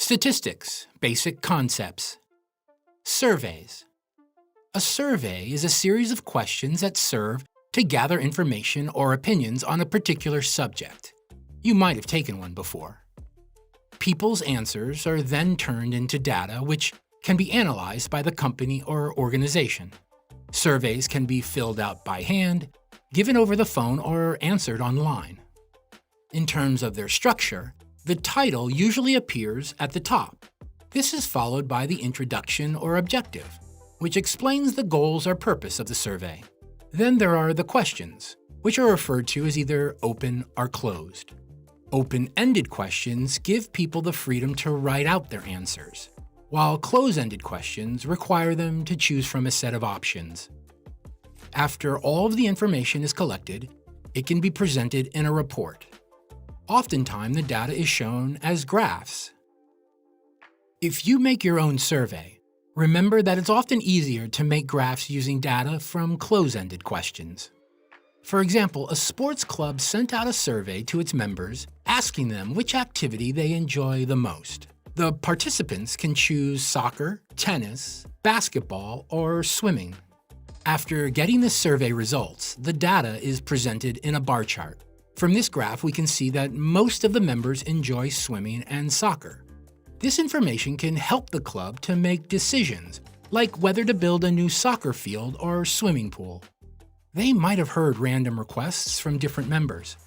Statistics, basic concepts. Surveys. A survey is a series of questions that serve to gather information or opinions on a particular subject. You might have taken one before. People's answers are then turned into data which can be analyzed by the company or organization. Surveys can be filled out by hand, given over the phone, or answered online. In terms of their structure, the title usually appears at the top. This is followed by the introduction or objective, which explains the goals or purpose of the survey. Then there are the questions, which are referred to as either open or closed. Open-ended questions give people the freedom to write out their answers, while close-ended questions require them to choose from a set of options. After all of the information is collected, it can be presented in a report. Oftentimes, the data is shown as graphs. If you make your own survey, remember that it's often easier to make graphs using data from close-ended questions. For example, a sports club sent out a survey to its members asking them which activity they enjoy the most. The participants can choose soccer, tennis, basketball, or swimming. After getting the survey results, the data is presented in a bar chart. From this graph, we can see that most of the members enjoy swimming and soccer. This information can help the club to make decisions, like whether to build a new soccer field or swimming pool. They might have heard random requests from different members,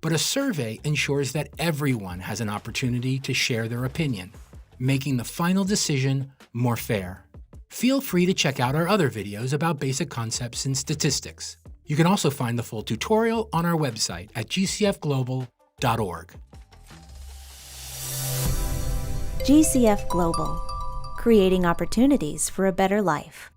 but a survey ensures that everyone has an opportunity to share their opinion, making the final decision more fair. Feel free to check out our other videos about basic concepts in statistics. You can also find the full tutorial on our website at gcfglobal.org. GCF Global, creating opportunities for a better life.